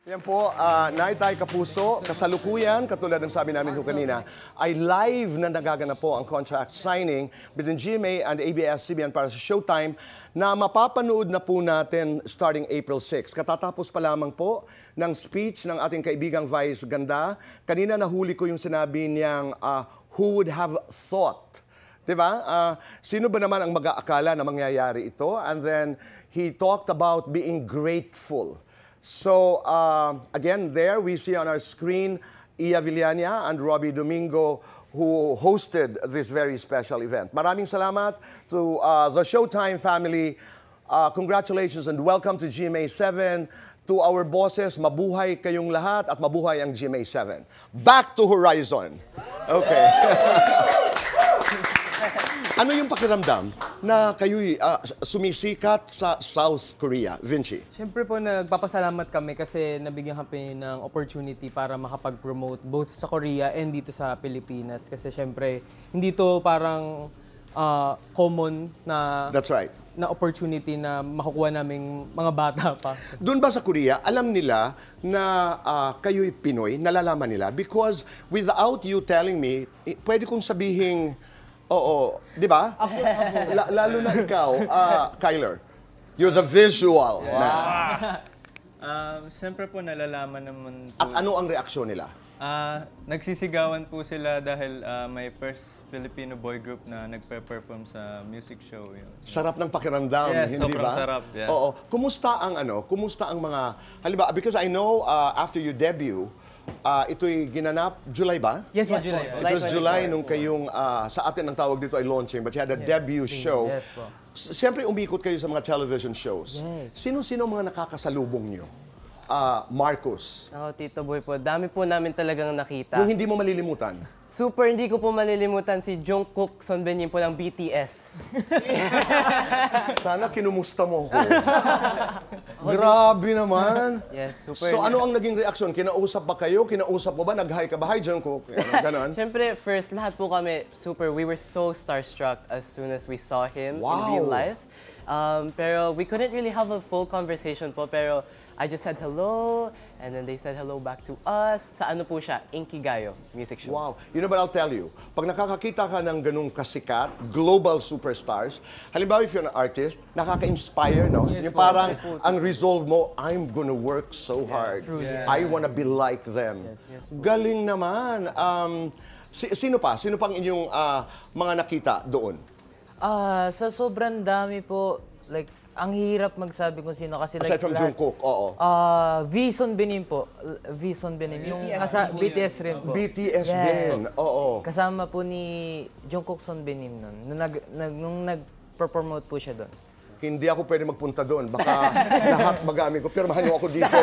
Yan po, Naitay Kapuso, kasalukuyan, katulad ng sabi namin ko kanina, ay live na nagaganap po ang contract signing between GMA and ABS-CBN para sa Showtime na mapapanood na po natin starting April 6. Katatapos pa lamang po ng speech ng ating kaibigang Vice Ganda. Kanina nahuli ko yung sinabi niyang, who would have thought? Diba? Sino ba naman ang mag-aakala na mangyayari ito? And then, he talked about being grateful. So, again, there we see on our screen Iya Villania and Robbie Domingo who hosted this very special event. Maraming salamat to the Showtime family. Congratulations and welcome to GMA7. To our bosses, mabuhay kayong lahat at mabuhay ang GMA7. Back to Horizon. Okay. Ano yung pakiramdam na kayo'y sumisikat sa South Korea, Vinci? Siyempre po, nagpapasalamat kami kasi nabigyan kami ng opportunity para makapag-promote both sa Korea and dito sa Pilipinas. Kasi siyempre, hindi to parang common na, That's right. na opportunity na makukuha naming mga bata pa. Doon ba sa Korea, alam nila na kayo'y Pinoy? Nalalaman nila? Because without you telling me, pwede kong sabihin, oo, di ba? Lalo na ikaw, Kyler. You're the visual man. Siyempre po nalalaman naman po. At ano ang reaksyon nila? Nagsisigawan po sila dahil may first Filipino boy group na nagpe-perform sa music show. Yun. Sarap ng pakiramdam, Yes, hindi sobrang ba? sarap, yeah. Oo. Kumusta ang mga, halimbawa, because I know after you debut, ito'y ginanap, July ba? Yes, July. It was July nung kayong, sa atin ang tawag dito ay launching, but you had a debut show. Yes po. Siyempre, umikot kayo sa mga television shows. Yes. Sino-sino mga nakakasalubong nyo? Marcos. Ako, Tito Boy po. Dami po namin talagang nakita. Yung hindi mo malilimutan. Super hindi ko po malilimutan si Jungkook Sonbenim po ng BTS. Sana kinumusta mo ko. Grabe naman. Yes, super. So ano ang naging reaksyon? Kinausap ba kayo? Kinausap mo ba? Nag-hi ka ba? Hi, Jungkook. Ganon. Siyempre, first, lahat po kami super. We were so starstruck as soon as we saw him in real life. Pero we couldn't really have a full conversation po. Pero I just said hello, and then they said hello back to us. Sa ano po siya? Inkigayo Music Show. Wow. You know what I'll tell you? Pag nakakakita ka ng ganung kasikat, global superstars, halimbawa if you're an artist, nakaka-inspire, no? Yes, yung parang ang resolve mo, I'm gonna work so hard. I wanna be like them. Yes, Galing naman. Sino pa? Sino pang inyong mga nakita doon? Sa sobrang dami po, like, ang hirap magsabi kung sino kasi Aside like from lahat. Jungkook, oo. Vison Benim po. Vison Benim. Yung BTS rin po. BTS Yes. din, oo. Kasama po ni Jungkook Son Benim nun. Nung nag-promote po siya doon. Hindi ako pwede magpunta doon. Baka lahat magamit ko. Pirmahan niyo ako dito.